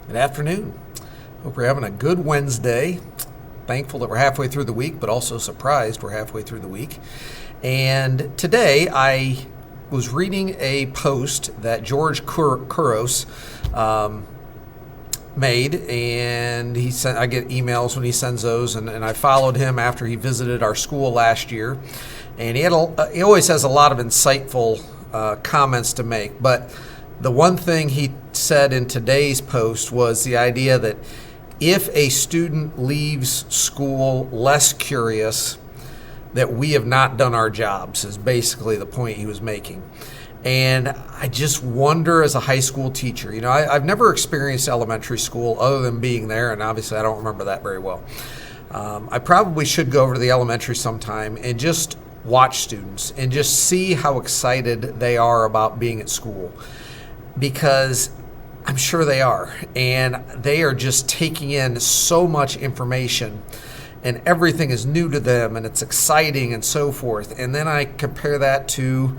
Good afternoon. Hope you're having a good Wednesday. Thankful that we're halfway through the week, but also surprised we're halfway through the week. And today I was reading a post that George Couros made, and I get emails when he sends those, and I followed him after he visited our school last year. And he always has a lot of insightful comments to make, but the one thing he said in today's post was the idea that if a student leaves school less curious, that we have not done our jobs, is basically the point he was making. And I just wonder, as a high school teacher, I've never experienced elementary school other than being there, and obviously I don't remember that very well. I probably should go over to the elementary sometime and just watch students and just see how excited they are about being at school, because I'm sure they are, and they are just taking in so much information, and everything is new to them, and it's exciting and so forth. And then I compare that to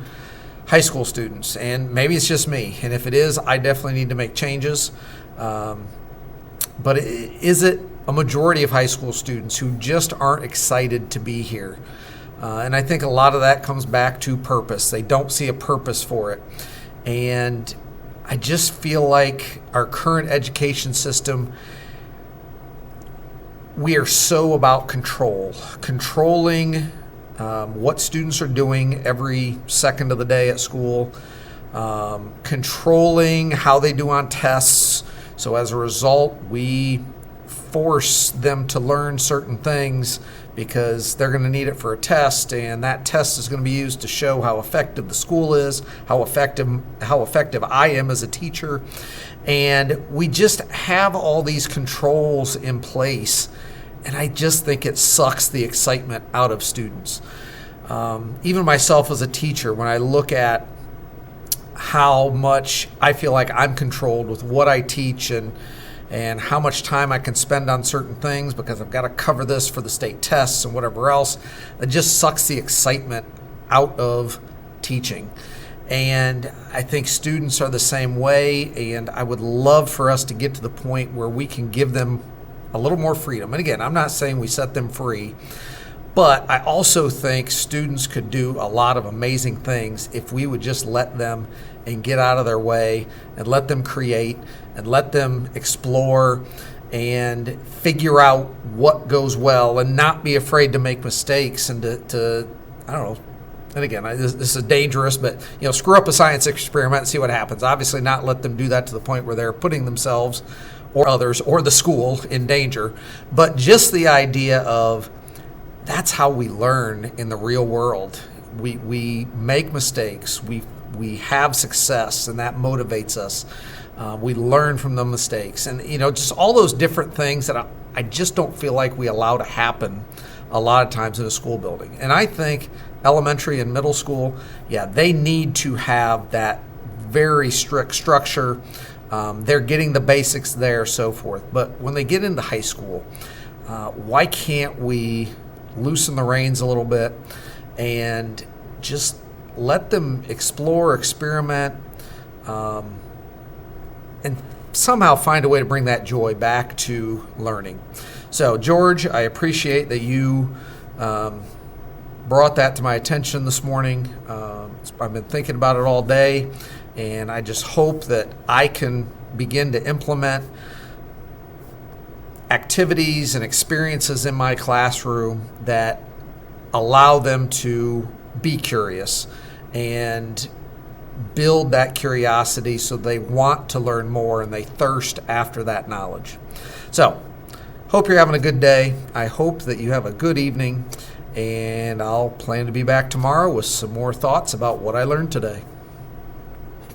high school students, and maybe it's just me, and if it is, I definitely need to make changes. But is it a majority of high school students who just aren't excited to be here? And I think a lot of that comes back to purpose. They don't see a purpose for it. And I just feel like our current education system, we are so about controlling what students are doing every second of the day at school, controlling how they do on tests. So as a result, we force them to learn certain things because they're going to need it for a test, and that test is going to be used to show how effective the school is, how effective I am as a teacher. And we just have all these controls in place, and I just think it sucks the excitement out of students. Even myself as a teacher, when I look at how much I feel like I'm controlled with what I teach and how much time I can spend on certain things because I've got to cover this for the state tests and whatever else, it just sucks the excitement out of teaching. And I think students are the same way, and I would love for us to get to the point where we can give them a little more freedom. And again, I'm not saying we set them free, but I also think students could do a lot of amazing things if we would just let them and get out of their way and let them create and let them explore and figure out what goes well and not be afraid to make mistakes and to I don't know. And again, this is dangerous, but screw up a science experiment and see what happens. Obviously not let them do that to the point where they're putting themselves or others or the school in danger. But just the idea of that's how we learn in the real world. We make mistakes. We have success, and that motivates us. We learn from the mistakes, and just all those different things that I just don't feel like we allow to happen a lot of times in a school building. And I think elementary and middle school, they need to have that very strict structure. They're getting the basics there, so forth. But when they get into high school, why can't we loosen the reins a little bit and just let them explore, experiment, and somehow find a way to bring that joy back to learning. So, George, I appreciate that you brought that to my attention this morning. I've been thinking about it all day, and I just hope that I can begin to implement activities and experiences in my classroom that allow them to be curious and build that curiosity so they want to learn more and they thirst after that knowledge. So, hope you're having a good day. I hope that you have a good evening, and I'll plan to be back tomorrow with some more thoughts about what I learned today.